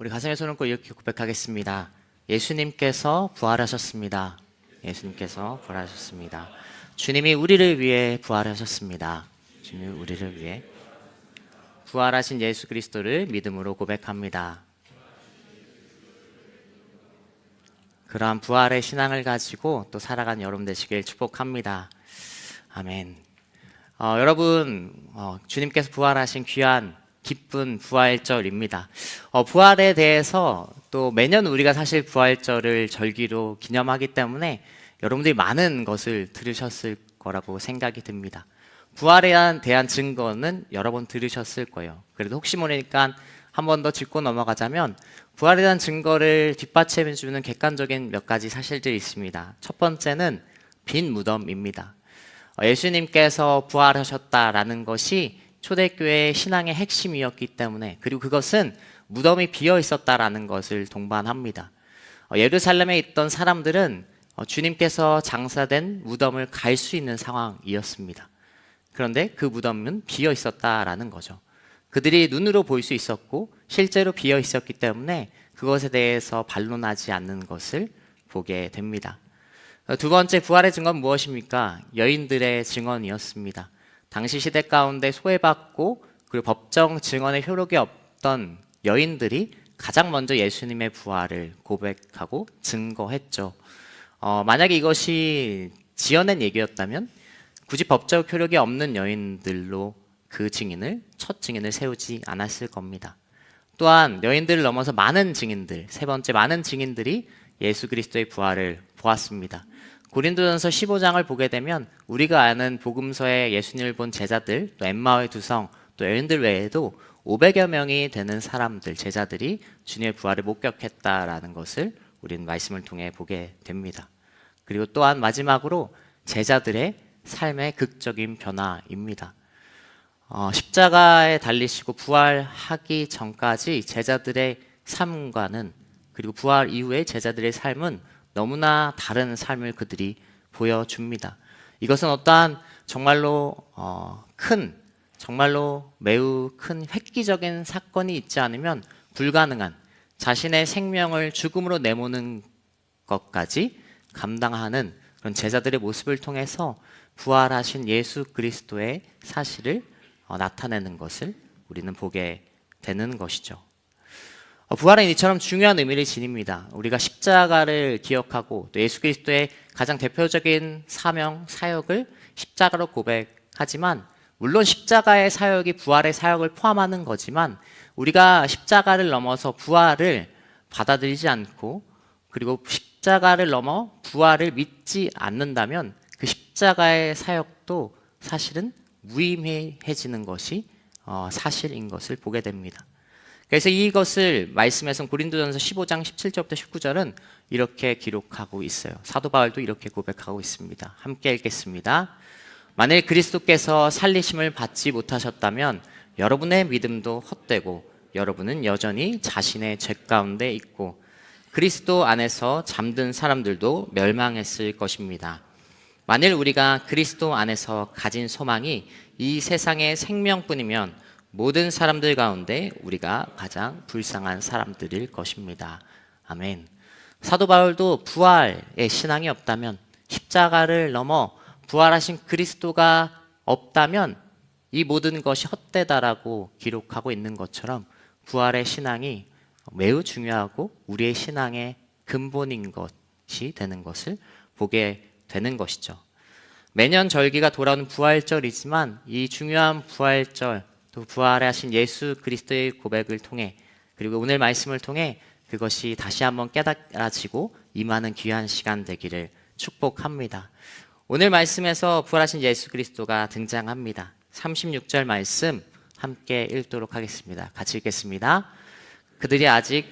우리 가슴에 손을 얹고 이렇게 고백하겠습니다. 예수님께서 부활하셨습니다. 예수님께서 부활하셨습니다. 주님이 우리를 위해 부활하셨습니다. 주님이 우리를 위해 부활하신 예수 그리스도를 믿음으로 고백합니다. 그러한 부활의 신앙을 가지고 또 살아가는 여러분 되시길 축복합니다. 아멘. 여러분, 주님께서 부활하신 귀한 기쁜 부활절입니다. 부활에 대해서 또 매년 우리가 사실 부활절을 절기로 기념하기 때문에 여러분들이 많은 것을 들으셨을 거라고 생각이 듭니다. 부활에 대한 증거는 여러 번 들으셨을 거예요. 그래도 혹시 모르니까 한 번 더 짚고 넘어가자면 부활에 대한 증거를 뒷받침해주는 객관적인 몇 가지 사실들이 있습니다. 첫 번째는 빈 무덤입니다. 예수님께서 부활하셨다라는 것이 초대교회의 신앙의 핵심이었기 때문에, 그리고 그것은 무덤이 비어 있었다라는 것을 동반합니다. 예루살렘에 있던 사람들은 주님께서 장사된 무덤을 갈 수 있는 상황이었습니다. 그런데 그 무덤은 비어 있었다라는 거죠. 그들이 눈으로 볼 수 있었고 실제로 비어 있었기 때문에 그것에 대해서 반론하지 않는 것을 보게 됩니다. 두 번째, 부활의 증거는 무엇입니까? 여인들의 증언이었습니다. 당시 시대 가운데 소외받고 그리고 법정 증언의 효력이 없던 여인들이 가장 먼저 예수님의 부활을 고백하고 증거했죠. 만약에 이것이 지어낸 얘기였다면 굳이 법적 효력이 없는 여인들로 그 증인을, 첫 증인을 세우지 않았을 겁니다. 또한 여인들을 넘어서 많은 증인들, 세 번째, 많은 증인들이 예수 그리스도의 부활을 보았습니다. 고린도전서 15장을 보게 되면 우리가 아는 복음서의 예수님을 본 제자들, 또 엠마오의 두성, 또 여인들 외에도 500여 명이 되는 사람들, 제자들이 주님의 부활을 목격했다라는 것을 우리는 말씀을 통해 보게 됩니다. 그리고 또한 마지막으로 제자들의 삶의 극적인 변화입니다. 십자가에 달리시고 부활하기 전까지 제자들의 삶과는, 그리고 부활 이후의 제자들의 삶은 너무나 다른 삶을 그들이 보여줍니다. 이것은 어떠한 정말로 정말로 매우 큰 획기적인 사건이 있지 않으면 불가능한, 자신의 생명을 죽음으로 내모는 것까지 감당하는 그런 제자들의 모습을 통해서 부활하신 예수 그리스도의 사실을 나타내는 것을 우리는 보게 되는 것이죠. 부활은 이처럼 중요한 의미를 지닙니다. 우리가 십자가를 기억하고 또 예수 그리스도의 가장 대표적인 사명, 사역을 십자가로 고백하지만, 물론 십자가의 사역이 부활의 사역을 포함하는 거지만 우리가 십자가를 넘어서 부활을 받아들이지 않고, 그리고 십자가를 넘어 부활을 믿지 않는다면 그 십자가의 사역도 사실은 무의미해지는 것이 사실인 것을 보게 됩니다. 그래서 이것을 말씀에서 고린도전서 15장 17절부터 19절은 이렇게 기록하고 있어요. 사도 바울도 이렇게 고백하고 있습니다. 함께 읽겠습니다. 만일 그리스도께서 살리심을 받지 못하셨다면 여러분의 믿음도 헛되고 여러분은 여전히 자신의 죄 가운데 있고 그리스도 안에서 잠든 사람들도 멸망했을 것입니다. 만일 우리가 그리스도 안에서 가진 소망이 이 세상의 생명뿐이면 모든 사람들 가운데 우리가 가장 불쌍한 사람들일 것입니다. 아멘. 사도 바울도 부활의 신앙이 없다면, 십자가를 넘어 부활하신 그리스도가 없다면 이 모든 것이 헛되다라고 기록하고 있는 것처럼 부활의 신앙이 매우 중요하고 우리의 신앙의 근본인 것이 되는 것을 보게 되는 것이죠. 매년 절기가 돌아오는 부활절이지만 이 중요한 부활절, 또 부활하신 예수 그리스도의 고백을 통해, 그리고 오늘 말씀을 통해 그것이 다시 한번 깨달아지고 임하는 귀한 시간 되기를 축복합니다. 오늘 말씀에서 부활하신 예수 그리스도가 등장합니다. 36절 말씀 함께 읽도록 하겠습니다. 같이 읽겠습니다. 그들이 아직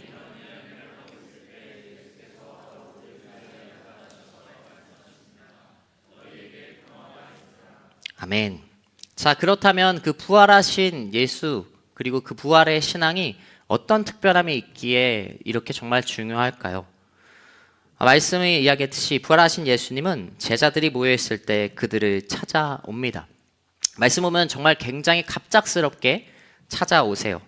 아멘. 자, 그렇다면 그 부활하신 예수, 그리고 그 부활의 신앙이 어떤 특별함이 있기에 이렇게 정말 중요할까요? 말씀이 이야기했듯이 부활하신 예수님은 제자들이 모여있을 때 그들을 찾아옵니다. 말씀 보면 정말 굉장히 갑작스럽게 찾아오세요.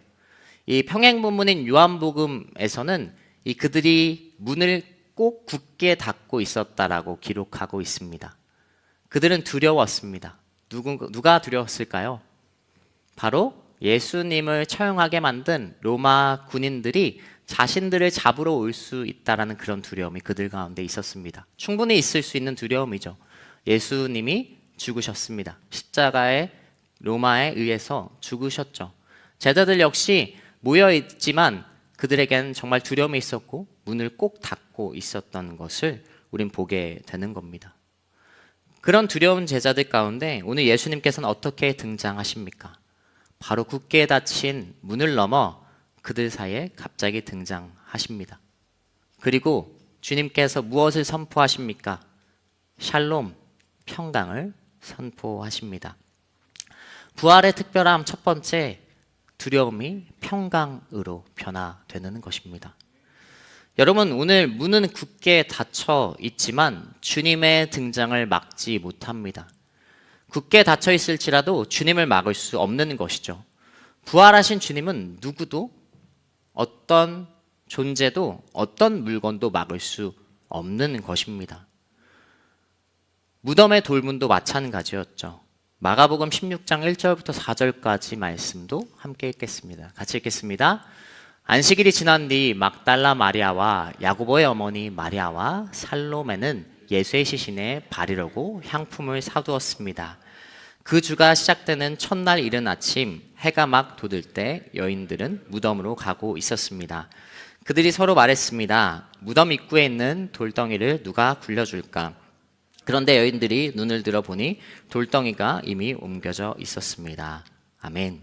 이 평행 본문인 요한복음에서는 이 그들이 문을 꼭 굳게 닫고 있었다라고 기록하고 있습니다. 그들은 두려웠습니다. 누가 두려웠을까요? 바로 예수님을 처형하게 만든 로마 군인들이 자신들을 잡으러 올 수 있다라는 그런 두려움이 그들 가운데 있었습니다. 충분히 있을 수 있는 두려움이죠. 예수님이 죽으셨습니다. 십자가에 로마에 의해서 죽으셨죠. 제자들 역시 모여 있지만 그들에게는 정말 두려움이 있었고 문을 꼭 닫고 있었던 것을 우린 보게 되는 겁니다. 그런 두려운 제자들 가운데 오늘 예수님께서는 어떻게 등장하십니까? 바로 굳게 닫힌 문을 넘어 그들 사이에 갑자기 등장하십니다. 그리고 주님께서 무엇을 선포하십니까? 샬롬, 평강을 선포하십니다. 부활의 특별함 첫 번째, 두려움이 평강으로 변화되는 것입니다. 여러분, 오늘 문은 굳게 닫혀 있지만 주님의 등장을 막지 못합니다. 굳게 닫혀 있을지라도 주님을 막을 수 없는 것이죠. 부활하신 주님은 누구도 어떤 존재도 어떤 물건도 막을 수 없는 것입니다. 무덤의 돌문도 마찬가지였죠. 마가복음 16장 1절부터 4절까지 말씀도 함께 읽겠습니다. 같이 읽겠습니다. 안식일이 지난 뒤 막달라 마리아와 야고보의 어머니 마리아와 살로메는 예수의 시신에 바르려고 향품을 사두었습니다. 그 주가 시작되는 첫날 이른 아침 해가 막 돋을 때 여인들은 무덤으로 가고 있었습니다. 그들이 서로 말했습니다. 무덤 입구에 있는 돌덩이를 누가 굴려줄까? 그런데 여인들이 눈을 들어보니 돌덩이가 이미 옮겨져 있었습니다. 아멘.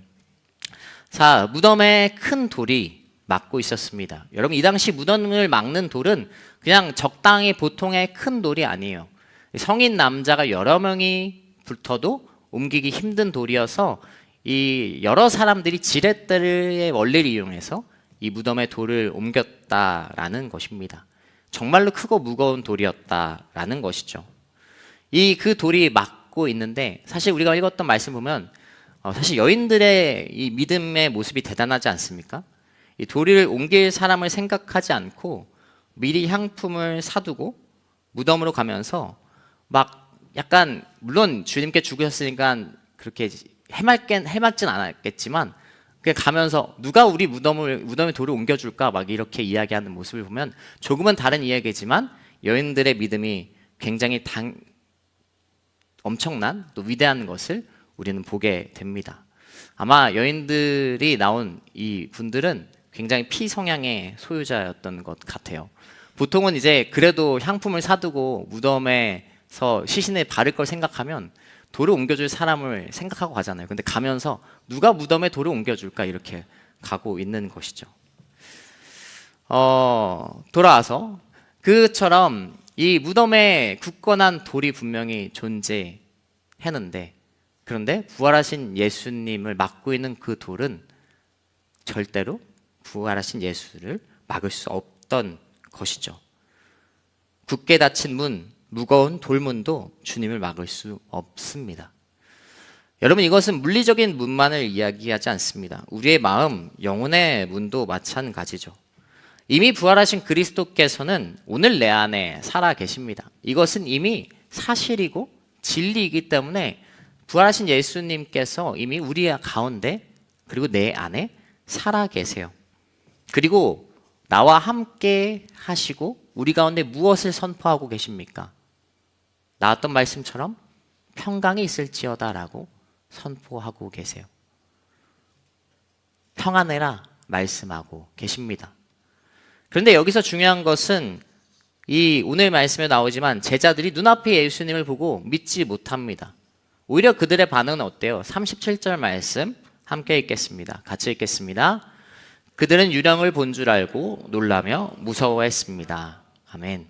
자, 무덤에 큰 돌이 막고 있었습니다. 여러분, 이 당시 무덤을 막는 돌은 그냥 적당히 보통의 큰 돌이 아니에요. 성인 남자가 여러 명이 붙어도 옮기기 힘든 돌이어서 이 여러 사람들이 지렛대의 원리를 이용해서 이 무덤의 돌을 옮겼다라는 것입니다. 정말로 크고 무거운 돌이었다라는 것이죠. 그 돌이 막고 있는데 사실 우리가 읽었던 말씀 보면 사실 여인들의 이 믿음의 모습이 대단하지 않습니까? 이 돌을 옮길 사람을 생각하지 않고 미리 향품을 사두고 무덤으로 가면서 막 약간 물론 주님께 죽으셨으니까 그렇게 해맑진 않았겠지만 그냥 가면서 누가 우리 무덤에 돌을 옮겨줄까 막 이렇게 이야기하는 모습을 보면 조금은 다른 이야기지만 여인들의 믿음이 굉장히 엄청난 또 위대한 것을 우리는 보게 됩니다. 아마 여인들이 나온 이 분들은 굉장히 피성향의 소유자였던 것 같아요. 보통은 이제 그래도 향품을 사두고 무덤에서 시신에 바를 걸 생각하면 돌을 옮겨줄 사람을 생각하고 가잖아요. 근데 가면서 누가 무덤에 돌을 옮겨줄까 이렇게 가고 있는 것이죠. 돌아와서 그처럼 이 무덤에 굳건한 돌이 분명히 존재했는데 그런데 부활하신 예수님을 막고 있는 그 돌은 절대로 부활하신 예수를 막을 수 없던 것이죠. 굳게 닫힌 문, 무거운 돌문도 주님을 막을 수 없습니다. 여러분, 이것은 물리적인 문만을 이야기하지 않습니다. 우리의 마음, 영혼의 문도 마찬가지죠. 이미 부활하신 그리스도께서는 오늘 내 안에 살아 계십니다. 이것은 이미 사실이고 진리이기 때문에 부활하신 예수님께서 이미 우리 가운데 그리고 내 안에 살아 계세요. 그리고 나와 함께 하시고 우리 가운데 무엇을 선포하고 계십니까? 나왔던 말씀처럼 평강이 있을지어다라고 선포하고 계세요. 평안해라 말씀하고 계십니다. 그런데 여기서 중요한 것은 이 오늘 말씀에 나오지만 제자들이 눈앞에 예수님을 보고 믿지 못합니다. 오히려 그들의 반응은 어때요? 37절 말씀 함께 읽겠습니다. 같이 읽겠습니다. 그들은 유령을 본 줄 알고 놀라며 무서워했습니다. 아멘.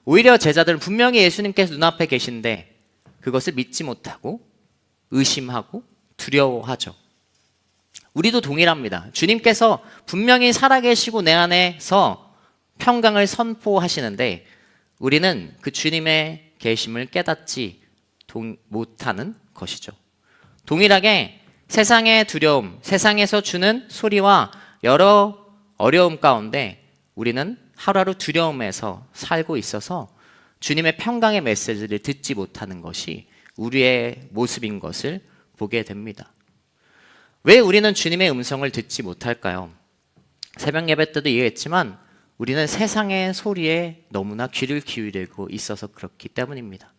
오히려 제자들은 분명히 예수님께서 눈앞에 계신데 그것을 믿지 못하고 의심하고 두려워하죠. 우리도 동일합니다. 주님께서 분명히 살아계시고 내 안에서 평강을 선포하시는데 우리는 그 주님의 계심을 깨닫지 못하는 것이죠. 동일하게 세상의 두려움, 세상에서 주는 소리와 여러 어려움 가운데 우리는 하루하루 두려움에서 살고 있어서 주님의 평강의 메시지를 듣지 못하는 것이 우리의 모습인 것을 보게 됩니다. 왜 우리는 주님의 음성을 듣지 못할까요? 새벽 예배 때도 얘기했지만 우리는 세상의 소리에 너무나 귀를 기울이고 있어서 그렇기 때문입니다.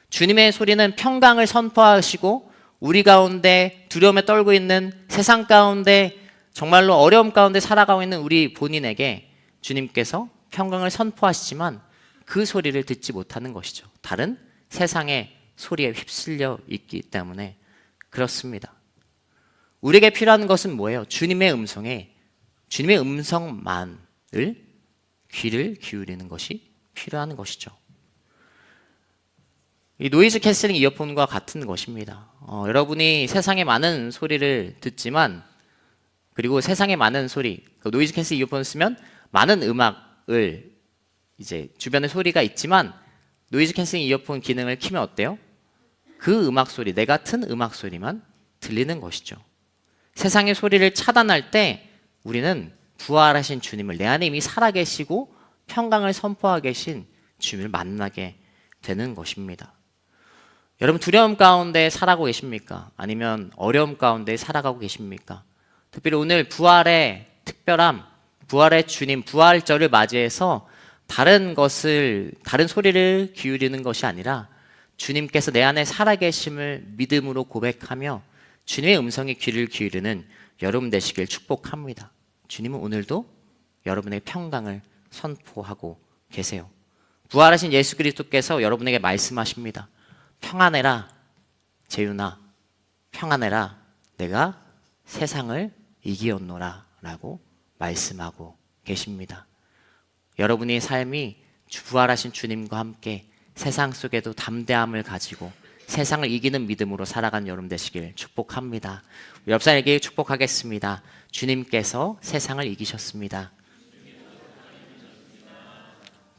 주님의 소리는 평강을 선포하시고 우리 가운데 두려움에 떨고 있는 세상 가운데 정말로 어려움 가운데 살아가고 있는 우리 본인에게 주님께서 평강을 선포하시지만 그 소리를 듣지 못하는 것이죠. 다른 세상의 소리에 휩쓸려 있기 때문에 그렇습니다. 우리에게 필요한 것은 뭐예요? 주님의 음성만을 귀를 기울이는 것이 필요한 것이죠. 이 노이즈 캔슬링 이어폰과 같은 것입니다. 여러분이 세상의 많은 소리를 듣지만 그리고 세상의 많은 소리, 노이즈 캔슬 이어폰을 쓰면 많은 음악을 이제 주변에 소리가 있지만 노이즈 캔슬링 이어폰 기능을 키면 어때요? 그 음악 소리, 내 같은 음악 소리만 들리는 것이죠. 세상의 소리를 차단할 때 우리는 부활하신 주님을 내 안에 이미 살아계시고 평강을 선포하고 계신 주님을 만나게 되는 것입니다. 여러분 두려움 가운데 살아가고 계십니까? 아니면 어려움 가운데 살아가고 계십니까? 특별히 오늘 부활의 특별함, 부활의 주님, 부활절을 맞이해서 다른 소리를 기울이는 것이 아니라 주님께서 내 안에 살아계심을 믿음으로 고백하며 주님의 음성에 귀를 기울이는 여러분 되시길 축복합니다. 주님은 오늘도 여러분의 평강을 선포하고 계세요. 부활하신 예수 그리스도께서 여러분에게 말씀하십니다. 평안해라 재윤아, 평안해라 내가 세상을 이기었노라 라고 말씀하고 계십니다. 여러분의 삶이 부활하신 주님과 함께 세상 속에도 담대함을 가지고 세상을 이기는 믿음으로 살아가는 여러분 되시길 축복합니다. 옆 사람에게 축복하겠습니다. 주님께서 세상을 이기셨습니다.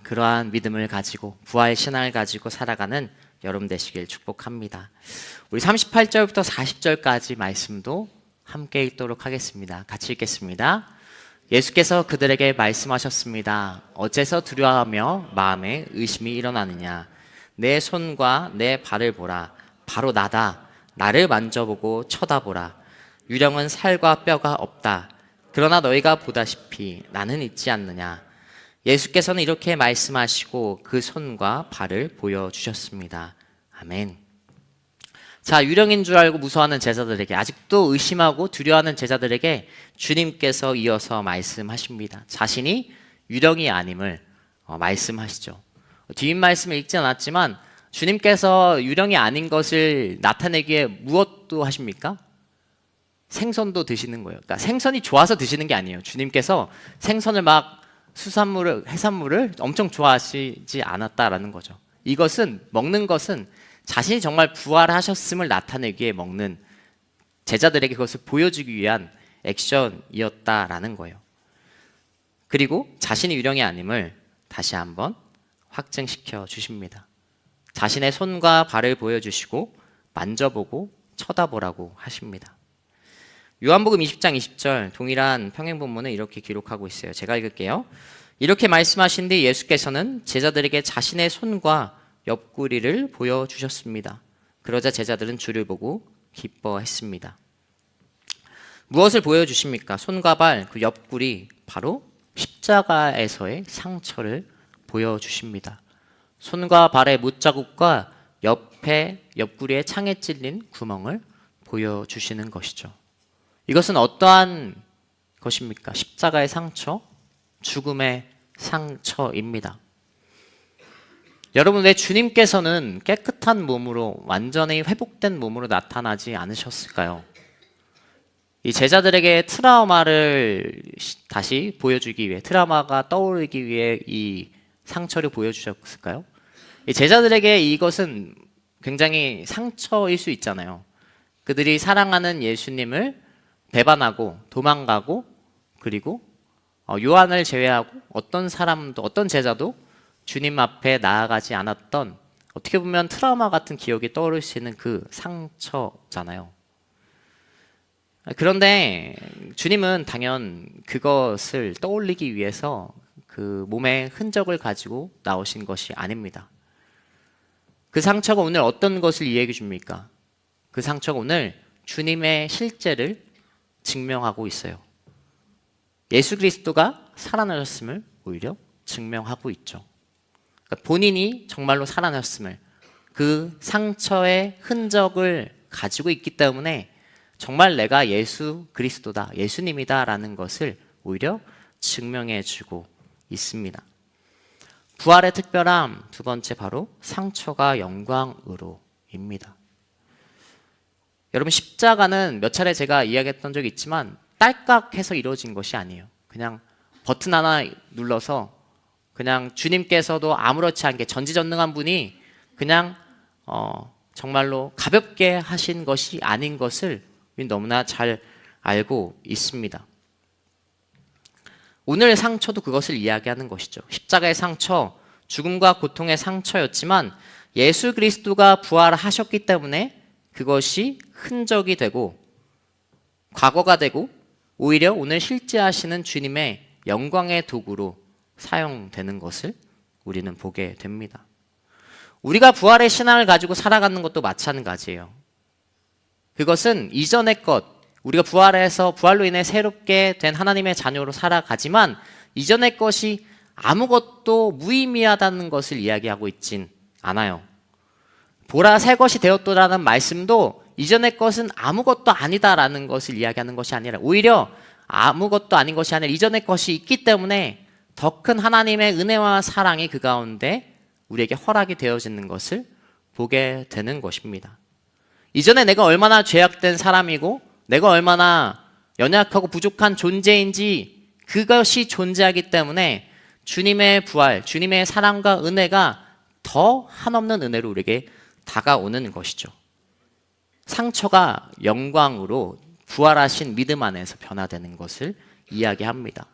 그러한 믿음을 가지고 부활 신앙을 가지고 살아가는 여러분 되시길 축복합니다. 우리 38절부터 40절까지 말씀도 함께 읽도록 하겠습니다. 같이 읽겠습니다. 예수께서 그들에게 말씀하셨습니다. 어째서 두려워하며 마음에 의심이 일어나느냐? 내 손과 내 발을 보라. 바로 나다. 나를 만져보고 쳐다보라. 유령은 살과 뼈가 없다. 그러나 너희가 보다시피 나는 있지 않느냐? 예수께서는 이렇게 말씀하시고 그 손과 발을 보여주셨습니다. 아멘. 자, 유령인 줄 알고 무서워하는 제자들에게, 아직도 의심하고 두려워하는 제자들에게 주님께서 이어서 말씀하십니다. 자신이 유령이 아님을 말씀하시죠. 뒷 말씀을 읽지 않았지만 주님께서 유령이 아닌 것을 나타내기 위해 무엇도 하십니까? 생선도 드시는 거예요. 그러니까 생선이 좋아서 드시는 게 아니에요. 주님께서 생선을 막 수산물을, 해산물을 엄청 좋아하시지 않았다라는 거죠. 이것은, 먹는 것은 자신이 정말 부활하셨음을 나타내기 위해 먹는, 제자들에게 그것을 보여주기 위한 액션이었다라는 거예요. 그리고 자신이 유령이 아님을 다시 한번 확증시켜 주십니다. 자신의 손과 발을 보여주시고 만져보고 쳐다보라고 하십니다. 요한복음 20장 20절 동일한 평행본문을 이렇게 기록하고 있어요. 제가 읽을게요. 이렇게 말씀하신 뒤 예수께서는 제자들에게 자신의 손과 옆구리를 보여주셨습니다. 그러자 제자들은 주를 보고 기뻐했습니다. 무엇을 보여주십니까? 손과 발, 그 옆구리, 바로 십자가에서의 상처를 보여주십니다. 손과 발의 못자국과 옆구리에 창에 찔린 구멍을 보여주시는 것이죠. 이것은 어떠한 것입니까? 십자가의 상처, 죽음의 상처입니다. 여러분, 왜 주님께서는 깨끗한 몸으로, 완전히 회복된 몸으로 나타나지 않으셨을까요? 이 제자들에게 트라우마를 다시 보여주기 위해, 트라우마가 떠오르기 위해 이 상처를 보여주셨을까요? 이 제자들에게 이것은 굉장히 상처일 수 있잖아요. 그들이 사랑하는 예수님을 배반하고 도망가고, 그리고 요한을 제외하고 어떤 사람도, 어떤 제자도 주님 앞에 나아가지 않았던, 어떻게 보면 트라우마 같은 기억이 떠오를 수 있는 그 상처잖아요. 그런데 주님은 당연 그것을 떠올리기 위해서 그 몸의 흔적을 가지고 나오신 것이 아닙니다. 그 상처가 오늘 어떤 것을 이야기해 줍니까? 그 상처가 오늘 주님의 실제를 증명하고 있어요. 예수 그리스도가 살아나셨음을 오히려 증명하고 있죠. 그러니까 본인이 정말로 살아나셨음을, 그 상처의 흔적을 가지고 있기 때문에 정말 내가 예수 그리스도다, 예수님이다 라는 것을 오히려 증명해 주고 있습니다. 부활의 특별함 두 번째, 바로 상처가 영광으로입니다. 여러분, 십자가는 몇 차례 제가 이야기했던 적이 있지만 딸깍해서 이루어진 것이 아니에요. 그냥 버튼 하나 눌러서 그냥 주님께서도 아무렇지 않게 전지전능한 분이 그냥 정말로 가볍게 하신 것이 아닌 것을 너무나 잘 알고 있습니다. 오늘 상처도 그것을 이야기하는 것이죠. 십자가의 상처, 죽음과 고통의 상처였지만 예수 그리스도가 부활하셨기 때문에 그것이 흔적이 되고 과거가 되고 오히려 오늘 실제하시는 주님의 영광의 도구로 사용되는 것을 우리는 보게 됩니다. 우리가 부활의 신앙을 가지고 살아가는 것도 마찬가지예요. 그것은 이전의 것, 우리가 부활해서 부활로 인해 새롭게 된 하나님의 자녀로 살아가지만 이전의 것이 아무것도 무의미하다는 것을 이야기하고 있진 않아요. 보라 새 것이 되었도라는 말씀도 이전의 것은 아무것도 아니다라는 것을 이야기하는 것이 아니라 오히려 아무것도 아닌 것이 아니라 이전의 것이 있기 때문에 더 큰 하나님의 은혜와 사랑이 그 가운데 우리에게 허락이 되어지는 것을 보게 되는 것입니다. 이전에 내가 얼마나 죄악된 사람이고 내가 얼마나 연약하고 부족한 존재인지 그것이 존재하기 때문에 주님의 부활, 주님의 사랑과 은혜가 더 한없는 은혜로 우리에게 다가오는 것이죠. 상처가 영광으로 부활하신 믿음 안에서 변화되는 것을 이야기합니다.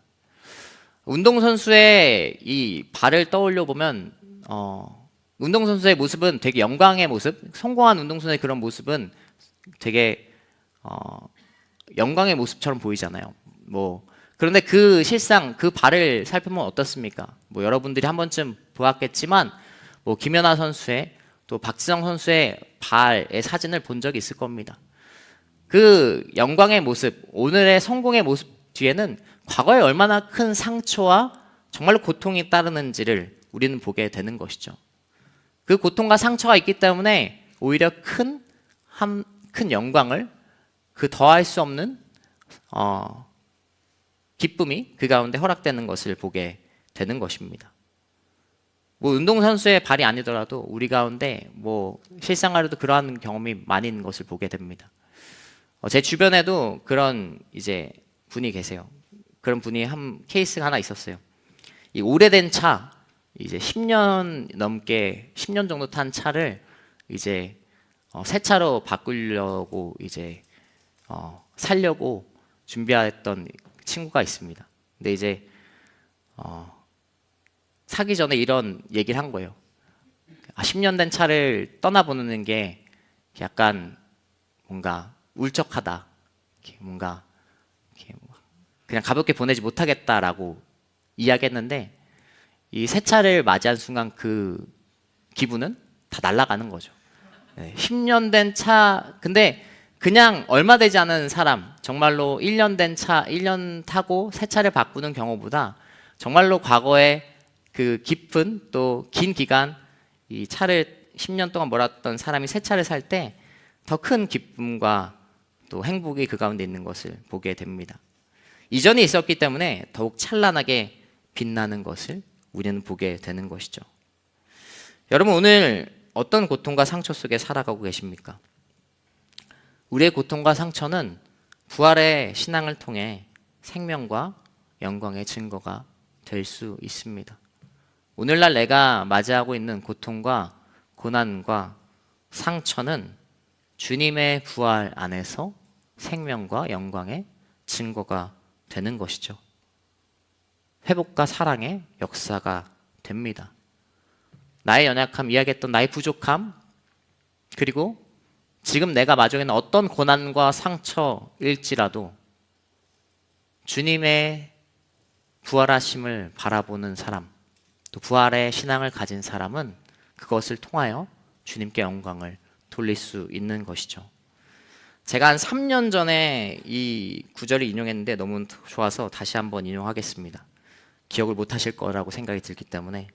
운동선수의 이 발을 떠올려 보면 운동선수의 모습은 되게 영광의 모습, 성공한 운동선수의 그런 모습은 되게 영광의 모습처럼 보이잖아요. 그런데 그 실상 그 발을 살펴보면 어떻습니까? 여러분들이 한 번쯤 보았겠지만 김연아 선수의 또 박지성 선수의 발의 사진을 본 적이 있을 겁니다. 그 영광의 모습, 오늘의 성공의 모습 뒤에는 과거에 얼마나 큰 상처와 정말로 고통이 따르는지를 우리는 보게 되는 것이죠. 그 고통과 상처가 있기 때문에 오히려 큰 영광을, 그 더할 수 없는 기쁨이 그 가운데 허락되는 것을 보게 되는 것입니다. 운동선수의 발이 아니더라도 우리 가운데 실생활에도 그러한 경험이 많이 있는 것을 보게 됩니다. 제 주변에도 그런 이제 분이 계세요. 그런 분이 한 케이스가 하나 있었어요. 이 오래된 차, 이제 10년 정도 탄 차를 이제 새 차로 바꾸려고 이제 살려고 준비했던 친구가 있습니다. 근데 이제 사기 전에 이런 얘기를 한 거예요. 10년 된 차를 떠나보내는 게 약간 뭔가 울적하다. 뭔가 그냥 가볍게 보내지 못하겠다라고 이야기했는데 이 새 차를 맞이한 순간 그 기분은 다 날아가는 거죠. 10년 된 차, 근데 그냥 얼마 되지 않은 사람, 정말로 1년 된 차, 1년 타고 새 차를 바꾸는 경우보다 정말로 과거에 그 깊은 또 긴 기간 이 차를 10년 동안 몰았던 사람이 새 차를 살 때 더 큰 기쁨과 또 행복이 그 가운데 있는 것을 보게 됩니다. 이전이 있었기 때문에 더욱 찬란하게 빛나는 것을 우리는 보게 되는 것이죠. 여러분, 오늘 어떤 고통과 상처 속에 살아가고 계십니까? 우리의 고통과 상처는 부활의 신앙을 통해 생명과 영광의 증거가 될 수 있습니다. 오늘날 내가 맞이하고 있는 고통과 고난과 상처는 주님의 부활 안에서 생명과 영광의 증거가 되는 것이죠. 회복과 사랑의 역사가 됩니다. 나의 연약함, 이야기했던 나의 부족함, 그리고 지금 내가 마주하고 있는 어떤 고난과 상처일지라도 주님의 부활하심을 바라보는 사람, 또 부활의 신앙을 가진 사람은 그것을 통하여 주님께 영광을 돌릴 수 있는 것이죠. 제가 한 3년 전에 이 구절을 인용했는데 너무 좋아서 다시 한번 인용하겠습니다. 기억을 못 하실 거라고 생각이 들기 때문에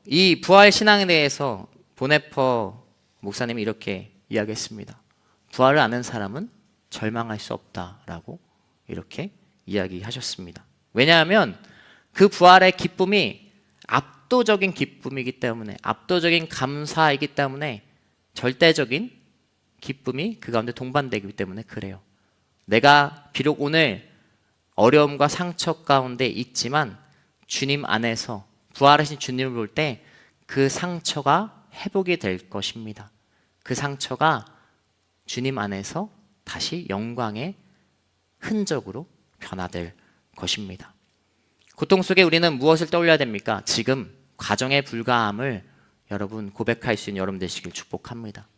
이 부활 신앙에 대해서 보네퍼 목사님이 이렇게 이야기했습니다. 부활을 아는 사람은 절망할 수 없다라고 이렇게 이야기하셨습니다. 왜냐하면 그 부활의 기쁨이 압도적인 기쁨이기 때문에, 압도적인 감사이기 때문에 절대적인 기쁨이 그 가운데 동반되기 때문에 그래요. 내가 비록 오늘 어려움과 상처 가운데 있지만 주님 안에서 부활하신 주님을 볼 때 그 상처가 회복이 될 것입니다. 그 상처가 주님 안에서 다시 영광의 흔적으로 변화될 것입니다. 고통 속에 우리는 무엇을 떠올려야 됩니까? 지금 과정의 불가함을 여러분 고백할 수 있는 여러분 되시길 축복합니다.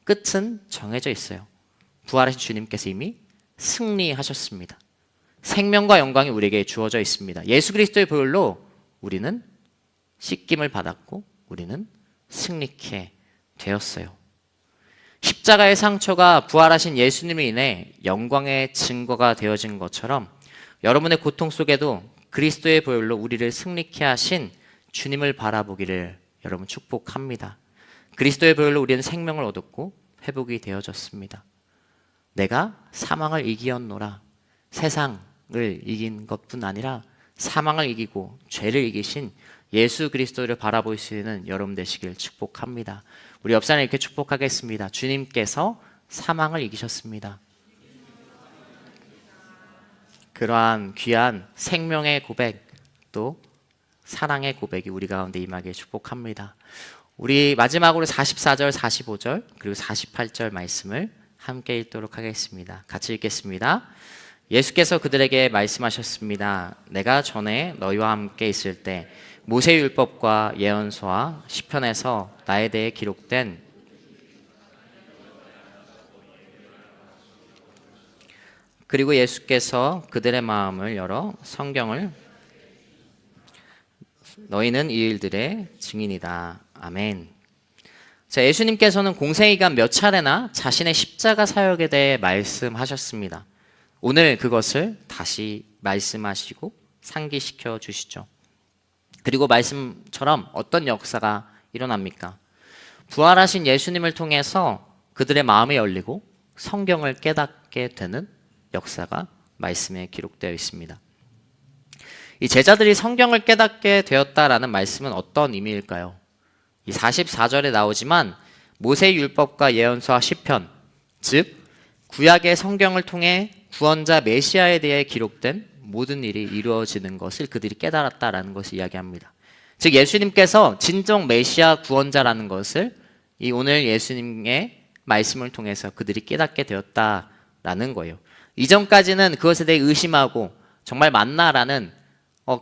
끝은 정해져 있어요. 부활하신 주님께서 이미 승리하셨습니다. 생명과 영광이 우리에게 주어져 있습니다. 예수 그리스도의 보혈로 우리는 씻김을 받았고 우리는 승리케 되었어요. 십자가의 상처가 부활하신 예수님을 인해 영광의 증거가 되어진 것처럼 여러분의 고통 속에도 그리스도의 보혈로 우리를 승리케 하신 주님을 바라보기를 여러분 축복합니다. 그리스도의 보혈로 우리는 생명을 얻었고 회복이 되어졌습니다. 내가 사망을 이기었노라. 세상을 이긴 것뿐 아니라 사망을 이기고 죄를 이기신 예수 그리스도를 바라볼 수 있는 여러분 되시길 축복합니다. 우리 옆 사람 이렇게 축복하겠습니다. 주님께서 사망을 이기셨습니다. 그러한 귀한 생명의 고백, 또 사랑의 고백이 우리 가운데 임하길 축복합니다. 우리 마지막으로 44절, 45절 그리고 48절 말씀을 함께 읽도록 하겠습니다. 같이 읽겠습니다. 예수께서 그들에게 말씀하셨습니다. 내가 전에 너희와 함께 있을 때 모세 율법과 예언서와 시편에서 나에 대해 기록된 그리고 예수께서 그들의 마음을 열어 성경을 너희는 이 일들의 증인이다. 아멘. 자, 예수님께서는 공생애기간 몇 차례나 자신의 십자가 사역에 대해 말씀하셨습니다. 오늘 그것을 다시 말씀하시고 상기시켜 주시죠. 그리고 말씀처럼 어떤 역사가 일어납니까? 부활하신 예수님을 통해서 그들의 마음이 열리고 성경을 깨닫게 되는 역사가 말씀에 기록되어 있습니다. 이 제자들이 성경을 깨닫게 되었다라는 말씀은 어떤 의미일까요? 이 44절에 나오지만 모세 율법과 예언서와 시편, 즉 구약의 성경을 통해 구원자 메시아에 대해 기록된 모든 일이 이루어지는 것을 그들이 깨달았다라는 것을 이야기합니다. 즉 예수님께서 진정 메시아 구원자라는 것을 이 오늘 예수님의 말씀을 통해서 그들이 깨닫게 되었다라는 거예요. 이전까지는 그것에 대해 의심하고 정말 맞나라는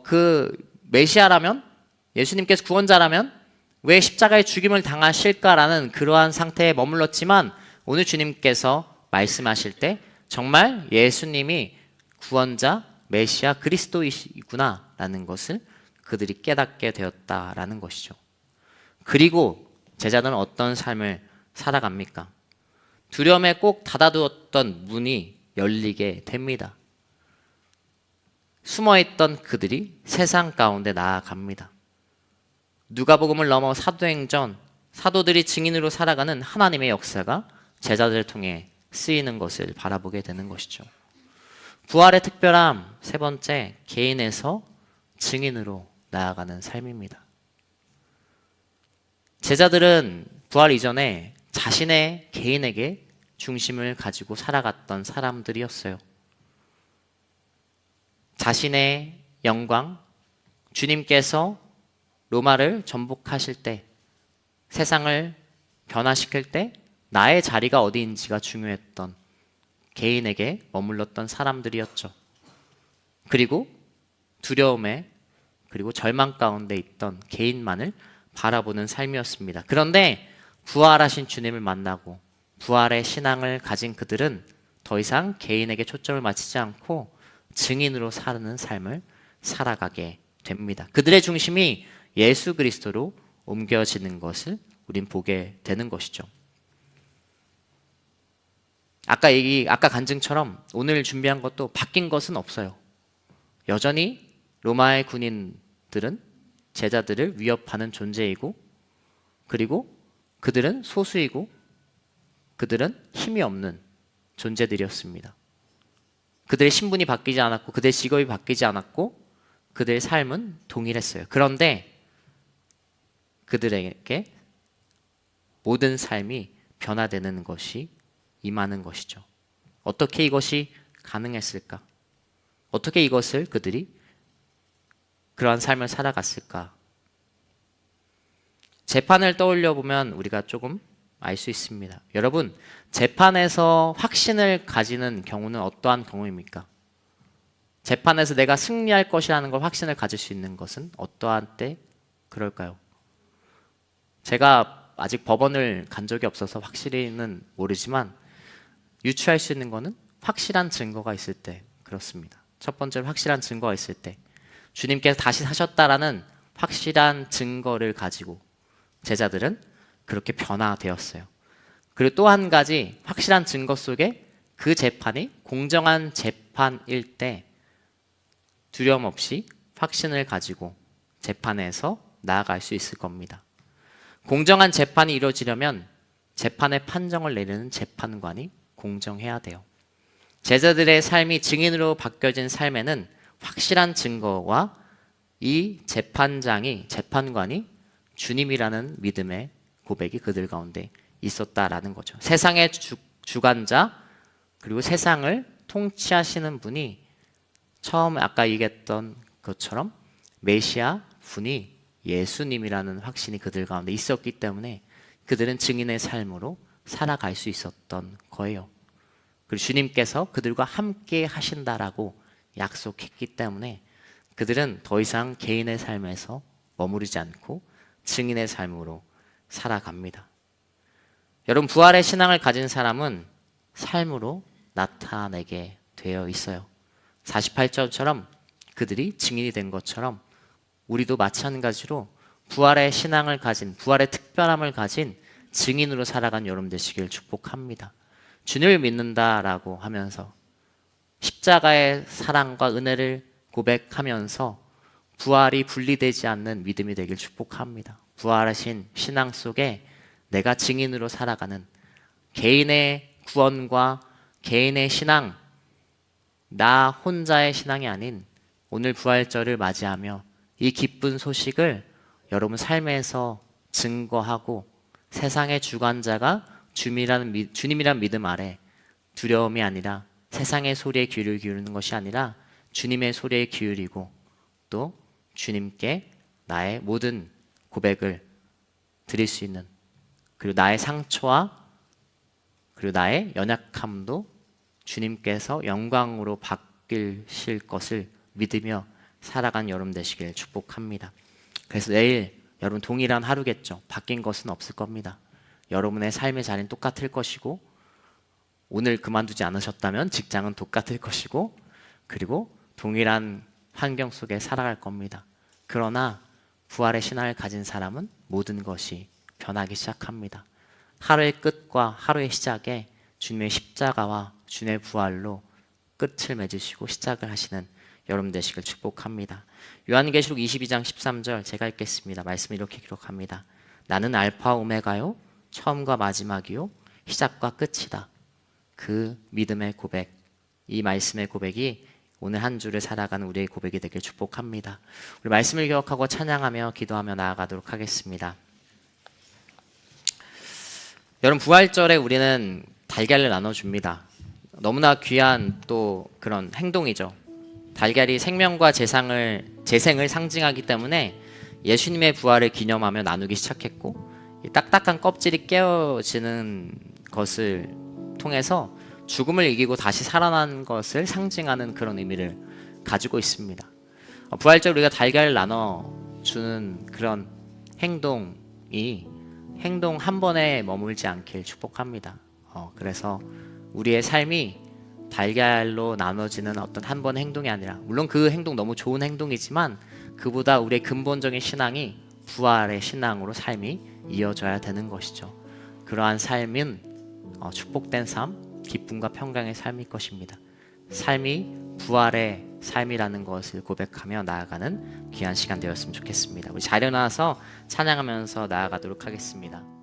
그 메시아라면, 예수님께서 구원자라면 왜 십자가의 죽임을 당하실까라는 그러한 상태에 머물렀지만 오늘 주님께서 말씀하실 때 정말 예수님이 구원자, 메시아, 그리스도이시구나라는 것을 그들이 깨닫게 되었다라는 것이죠. 그리고 제자들은 어떤 삶을 살아갑니까? 두려움에 꼭 닫아두었던 문이 열리게 됩니다. 숨어있던 그들이 세상 가운데 나아갑니다. 누가복음을 넘어 사도행전, 사도들이 증인으로 살아가는 하나님의 역사가 제자들을 통해 쓰이는 것을 바라보게 되는 것이죠. 부활의 특별함, 세 번째, 개인에서 증인으로 나아가는 삶입니다. 제자들은 부활 이전에 자신의 개인에게 중심을 가지고 살아갔던 사람들이었어요. 자신의 영광, 주님께서 로마를 전복하실 때, 세상을 변화시킬 때 나의 자리가 어디인지가 중요했던 개인에게 머물렀던 사람들이었죠. 그리고 두려움에 그리고 절망 가운데 있던 개인만을 바라보는 삶이었습니다. 그런데 부활하신 주님을 만나고 부활의 신앙을 가진 그들은 더 이상 개인에게 초점을 맞추지 않고 증인으로 사는 삶을 살아가게 됩니다. 그들의 중심이 예수 그리스도로 옮겨지는 것을 우린 보게 되는 것이죠. 아까 간증처럼 오늘 준비한 것도 바뀐 것은 없어요. 여전히 로마의 군인들은 제자들을 위협하는 존재이고, 그리고 그들은 소수이고, 그들은 힘이 없는 존재들이었습니다. 그들의 신분이 바뀌지 않았고, 그들의 직업이 바뀌지 않았고, 그들의 삶은 동일했어요. 그런데 그들에게 모든 삶이 변화되는 것이 임하는 것이죠. 어떻게 이것이 가능했을까? 어떻게 이것을 그들이 그러한 삶을 살아갔을까? 재판을 떠올려 보면 우리가 조금 알 수 있습니다. 여러분, 재판에서 확신을 가지는 경우는 어떠한 경우입니까? 재판에서 내가 승리할 것이라는 걸 확신을 가질 수 있는 것은 어떠한 때 그럴까요? 제가 아직 법원을 간 적이 없어서 확실히는 모르지만 유추할 수 있는 것은 확실한 증거가 있을 때 그렇습니다. 첫 번째로 확실한 증거가 있을 때, 주님께서 다시 사셨다라는 확실한 증거를 가지고 제자들은 그렇게 변화되었어요. 그리고 또 한 가지 확실한 증거 속에 그 재판이 공정한 재판일 때 두려움 없이 확신을 가지고 재판에서 나아갈 수 있을 겁니다. 공정한 재판이 이루어지려면 재판의 판정을 내리는 재판관이 공정해야 돼요. 제자들의 삶이 증인으로 바뀌어진 삶에는 확실한 증거와 이 재판관이 주님이라는 믿음의 고백이 그들 가운데 있었다라는 거죠. 세상의 주관자, 그리고 세상을 통치하시는 분이 처음 아까 얘기했던 것처럼 메시아 분이 예수님이라는 확신이 그들 가운데 있었기 때문에 그들은 증인의 삶으로 살아갈 수 있었던 거예요. 그리고 주님께서 그들과 함께 하신다라고 약속했기 때문에 그들은 더 이상 개인의 삶에서 머무르지 않고 증인의 삶으로 살아갑니다. 여러분, 부활의 신앙을 가진 사람은 삶으로 나타내게 되어 있어요. 48절처럼 그들이 증인이 된 것처럼 우리도 마찬가지로 부활의 신앙을 가진, 부활의 특별함을 가진 증인으로 살아간 여러분 되시길 축복합니다. 주님을 믿는다라고 하면서 십자가의 사랑과 은혜를 고백하면서 부활이 분리되지 않는 믿음이 되길 축복합니다. 부활하신 신앙 속에 내가 증인으로 살아가는 개인의 구원과 개인의 신앙, 나 혼자의 신앙이 아닌 오늘 부활절을 맞이하며 이 기쁜 소식을 여러분 삶에서 증거하고 세상의 주관자가 주님이란 믿음 아래 두려움이 아니라 세상의 소리에 귀를 기울이는 것이 아니라 주님의 소리에 기울이고 또 주님께 나의 모든 고백을 드릴 수 있는, 그리고 나의 상처와 그리고 나의 연약함도 주님께서 영광으로 바뀌실 것을 믿으며 살아간 여러분 되시길 축복합니다. 그래서 내일 여러분 동일한 하루겠죠. 바뀐 것은 없을 겁니다. 여러분의 삶의 자리는 똑같을 것이고 오늘 그만두지 않으셨다면 직장은 똑같을 것이고 그리고 동일한 환경 속에 살아갈 겁니다. 그러나 부활의 신앙을 가진 사람은 모든 것이 변하기 시작합니다. 하루의 끝과 하루의 시작에 주님의 십자가와 주님의 부활로 끝을 맺으시고 시작을 하시는 여러분 되시길 축복합니다. 요한계시록 22장 13절 제가 읽겠습니다. 말씀 이렇게 기록합니다. 나는 알파와 오메가요 처음과 마지막이요 시작과 끝이다. 그 믿음의 고백, 이 말씀의 고백이 오늘 한 주를 살아가는 우리의 고백이 되길 축복합니다. 우리 말씀을 기억하고 찬양하며 기도하며 나아가도록 하겠습니다. 여러분, 부활절에 우리는 달걀을 나눠줍니다. 너무나 귀한 또 그런 행동이죠. 달걀이 생명과 재생을 상징하기 때문에 예수님의 부활을 기념하며 나누기 시작했고, 이 딱딱한 껍질이 깨어지는 것을 통해서 죽음을 이기고 다시 살아난 것을 상징하는 그런 의미를 가지고 있습니다. 부활절 우리가 달걀을 나눠주는 그런 행동이 행동 한 번에 머물지 않길 축복합니다. 그래서 우리의 삶이 달걀로 나눠지는 어떤 한 번의 행동이 아니라, 물론 그 행동 너무 좋은 행동이지만 그보다 우리의 근본적인 신앙이 부활의 신앙으로 삶이 이어져야 되는 것이죠. 그러한 삶은 축복된 삶, 기쁨과 평강의 삶일 것입니다. 삶이 부활의 삶이라는 것을 고백하며 나아가는 귀한 시간 되었으면 좋겠습니다. 우리 자리에 나와서 찬양하면서 나아가도록 하겠습니다.